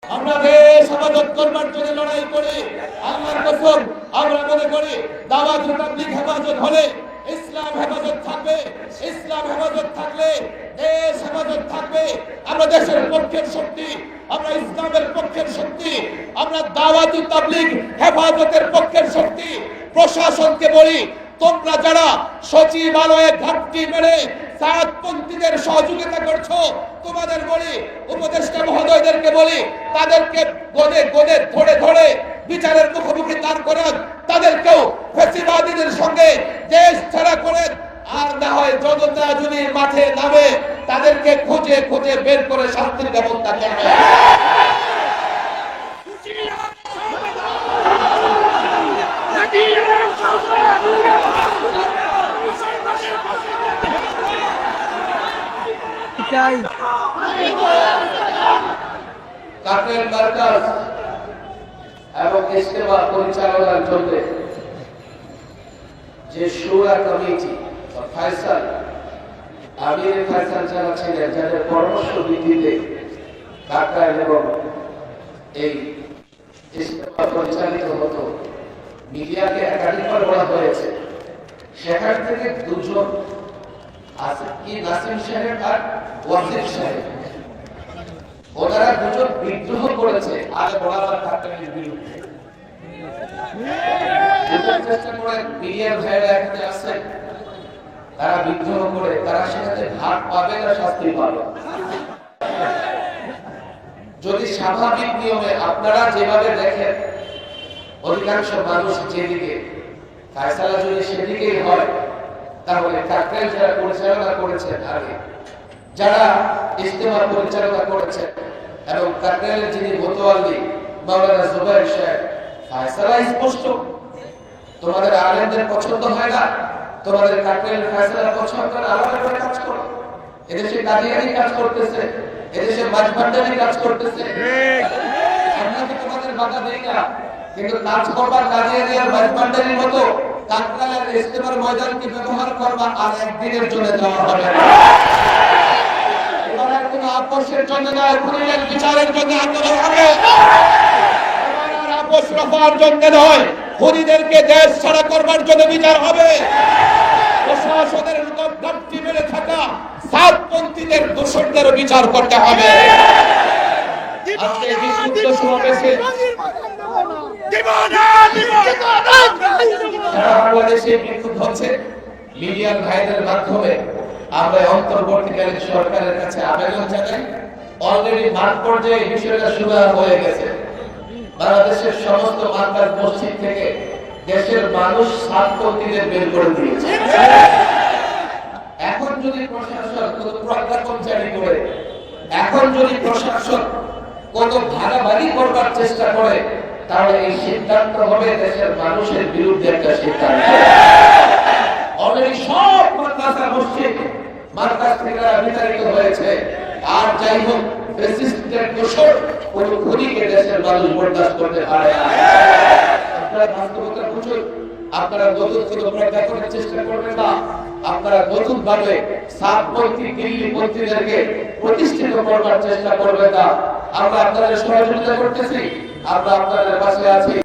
আমরা দেশ হেফাজত করবার জন্য লড়াই করি। আল্লাহর কসম আমরা মনে করি দাওয়াত তাবলীগ হেফাজত হলে ইসলাম হেফাজত থাকবে, ইসলাম হেফাজত থাকলে দেশ হেফাজত থাকবে। আমরা দেশের পক্ষের শক্তি, আমরা ইসলামের পক্ষের শক্তি, আমরা দাওয়াত তাবলীগ হেফাজতের পক্ষের শক্তি। প্রশাসনকে বলি, তোমরা যারা সচিবালয়ে ঘাটতি মেরে সাতপন্থীদের সহযোগিতা করছো, তোমাদের বলি, উপদেষ্টা মহোদয়দেরকে বলি, তাদেরকে গদে গদে ধরে ধরে বিচারের মুখোমুখি দাঁড় করান। তাদেরকেও ফ্যাসিবাদীদের সঙ্গে দেশ ছাড়া করেন। আর না হয় জনতা যদি মাঠে নামে, তাদেরকে খুঁজে খুঁজে বের করে শাস্তির ব্যবস্থা করবে। কাকের মার্কাজ এবং ইজতেমা পরিচালনার জন্য যে শুরা কমিটি বা ফয়সাল, আমির ফয়সাল যারা ছিলেন, যাদের পরামর্শ ভিত্তিতে কাকার এবং এই ইজতেমা পরিচালিত হতো, মিডিয়াকে একাধিকবার বলা হয়েছে, সেখান থেকে দুজন আছে, কি নাসিম সাহেব আর ওয়াজিব সাহেব, ওনারা দুজন বিদ্রোহ করেছে আগে বরাবর কাকারের বিরুদ্ধে। চেষ্টা করে মিডিয়ার ভাইরা এখানে আছে, তারা বিদ্রোহ করে তারা সেখানে ভাগ পাবে না শাস্তি পাবে। যদি স্বাভাবিক নিয়মে আপনারা যেভাবে দেখেন, অধিকাংশ মানুষ যেদিকে ফয়সালা যদি সেদিকেই হয়, তাহলে কাকরাইল যারা পরিচালনা করেছেন আগে, যারা ইজতেমা পরিচালনা করেছেন, এবং কাকরাইলের যিনি মোতওয়াল্লি মাওলানা জুবাইর সাহেব, ফয়সালা স্পষ্ট। তোমাদের আলেমদের পছন্দ হয় না, তোমাদের কাকরাইল ফয়সালা পছন্দ না, আলাদা করে কাজ করো। এদেশে কাদিয়ানি কাজ করতেছে, এদেশে মাঝভান্ডারি কাজ করতেছে, আমরা তো তোমাদের বাধা দেই না, কিন্তু কাজ করবার কাদিয়ানি আর মাঝভান্ডারির মতো কাকরাইলের ইজতেমার ময়দানকে ব্যবহার করবা আর একদিনের জন্য দেওয়া হবে না। এবার কোনো আপোষের জন্য নয়, খুনিদের বিচারের জন্য আন্দোলন হবে। এবার আর আপোষ রফার জন্য নয়, খুনিদেরকে দেশ ছাড়া করবার জন্য বিচার হবে। প্রশাসনের ঘাটতি মেরে থাকা সাতপন্থীদের দোষরদের বিচার করতে হবে। আজকে এই বিক্ষুব্ধ সমাবেশে সারা বাংলাদেশে বিক্ষুব্ধ হচ্ছে, মিডিয়ার ভাইদের মাধ্যমে আমরা অন্তর্বর্তীকালীন সরকারের কাছে আবেদন জানাই। অলরেডি মাঠ পর্যায়ে এই বিষয়টা শুরু হয়ে গেছে। বাংলাদেশের সমস্ত মার্কাজ মসজিদ থেকে দেশের মানুষ সাতপন্থীদের বের করে দিয়েছে। এখন যদি প্রশাসন কোনো প্রজ্ঞাপন জারি করে, এখন যদি প্রশাসন কোনো ভাগাভাগি করবার চেষ্টা করে, তাহলে এই সিদ্ধান্ত হবে দেশের মানুষের বিরুদ্ধে একটা সিদ্ধান্ত। অলরেডি সব মাদ্রাসা মসজিদ মার্কাজ থেকে বিতাড়িত হয়েছে। আর যাই হোক, ফ্যাসিস্টদের দোষর কোন খুনিকে দেশের মানুষ বরদাস্ত করতে পারে না। আপনারা বাস্তবতা বুঝুন, আপনারা নতুন কোনো প্রজ্ঞাপনের চেষ্টা করবেন না, আপনারা নতুন ভাবে সাতপন্থী দিল্লিপন্থীদেরকে প্রতিষ্ঠিত করবার চেষ্টা করবেন না। আমরা আপনাদের সহযোগিতা করতেছি, আমরা আপনাদের পাশে আছি।